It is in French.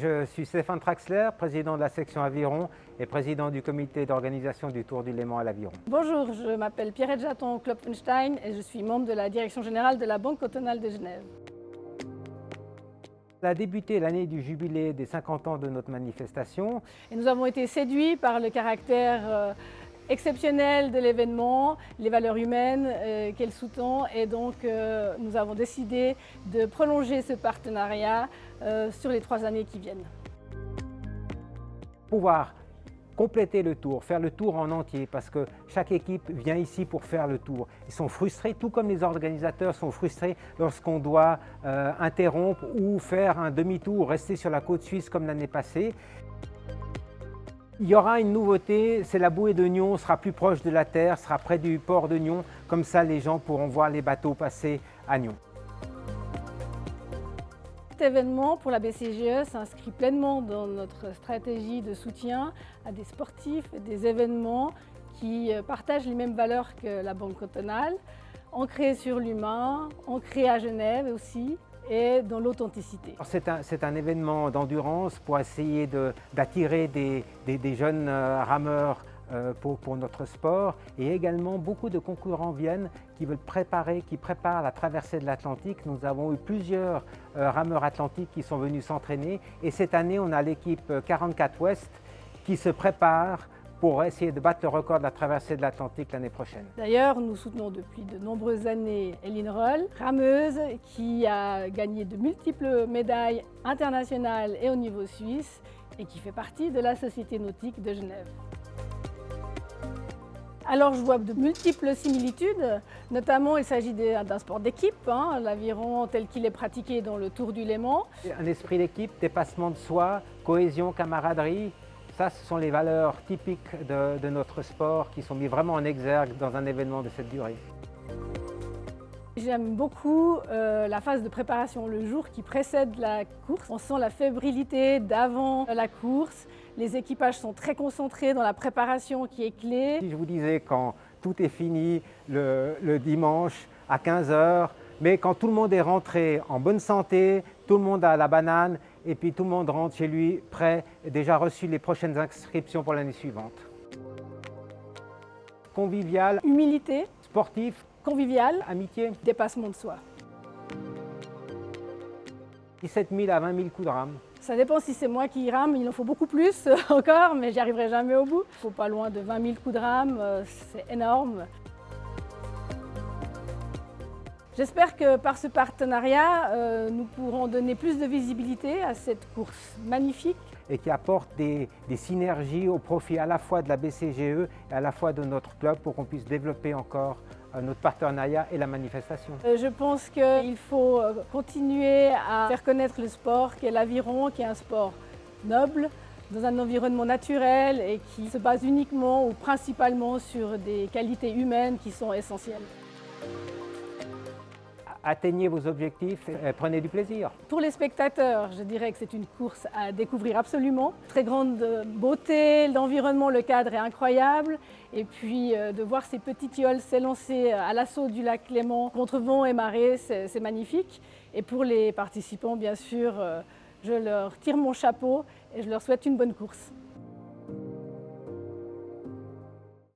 Je suis Stéphane Traxler, président de la section Aviron et président du comité d'organisation du Tour du Léman à l'Aviron. Bonjour, je m'appelle Pierrette Jaton-Klopfenstein et je suis membre de la direction générale de la Banque cantonale de Genève. On a débuté l'année du jubilé des 50 ans de notre manifestation. Et nous avons été séduits par le caractère exceptionnel de l'événement, les valeurs humaines qu'elle sous-tend, et donc nous avons décidé de prolonger ce partenariat sur les 3 années qui viennent. Pouvoir compléter le tour, faire le tour en entier, parce que chaque équipe vient ici pour faire le tour. Ils sont frustrés, tout comme les organisateurs sont frustrés lorsqu'on doit interrompre ou faire un demi-tour, rester sur la côte suisse comme l'année passée. Il y aura une nouveauté, c'est la bouée de Nyon sera plus proche de la terre, sera près du port de Nyon, comme ça les gens pourront voir les bateaux passer à Nyon. Cet événement pour la BCGE s'inscrit pleinement dans notre stratégie de soutien à des sportifs et des événements qui partagent les mêmes valeurs que la Banque cantonale, ancrés sur l'humain, ancrés à Genève aussi, et dans l'authenticité. C'est un événement d'endurance pour essayer d'attirer des jeunes rameurs pour notre sport, et également beaucoup de concurrents viennent qui préparent la traversée de l'Atlantique. Nous avons eu plusieurs rameurs atlantiques qui sont venus s'entraîner, et cette année on a l'équipe 44 Ouest qui se prépare pour essayer de battre le record de la traversée de l'Atlantique l'année prochaine. D'ailleurs, nous soutenons depuis de nombreuses années Eline Roll, rameuse qui a gagné de multiples médailles internationales et au niveau suisse et qui fait partie de la Société nautique de Genève. Alors je vois de multiples similitudes, notamment il s'agit d'un sport d'équipe, l'aviron tel qu'il est pratiqué dans le Tour du Léman. Un esprit d'équipe, dépassement de soi, cohésion, camaraderie. Ça, ce sont les valeurs typiques de notre sport qui sont mis vraiment en exergue dans un événement de cette durée. J'aime beaucoup la phase de préparation, le jour qui précède la course. On sent la fébrilité d'avant la course. Les équipages sont très concentrés dans la préparation qui est clé. Si je vous disais quand tout est fini le dimanche à 15 h, mais quand tout le monde est rentré en bonne santé, tout le monde a la banane, et puis tout le monde rentre chez lui prêt, et déjà reçu les prochaines inscriptions pour l'année suivante. Convivial, Humilité, sportif, convivial, amitié, dépassement de soi. 17 000 à 20 000 coups de rame. Ça dépend si c'est moi qui rame, il en faut beaucoup plus encore, mais j'y arriverai jamais au bout. Il ne faut pas loin de 20 000 coups de rame, c'est énorme. J'espère que par ce partenariat, nous pourrons donner plus de visibilité à cette course magnifique. Et qui apporte des synergies au profit à la fois de la BCGE et à la fois de notre club pour qu'on puisse développer encore notre partenariat et la manifestation. Je pense qu'il faut continuer à faire connaître le sport qu'est l'aviron, qui est un sport noble, dans un environnement naturel et qui se base uniquement ou principalement sur des qualités humaines qui sont essentielles. Atteignez vos objectifs et prenez du plaisir. Pour les spectateurs, je dirais que c'est une course à découvrir absolument. Très grande beauté, l'environnement, le cadre est incroyable. Et puis de voir ces petites yoles s'élancer à l'assaut du lac Léman contre vent et marée, c'est magnifique. Et pour les participants, bien sûr, je leur tire mon chapeau et je leur souhaite une bonne course.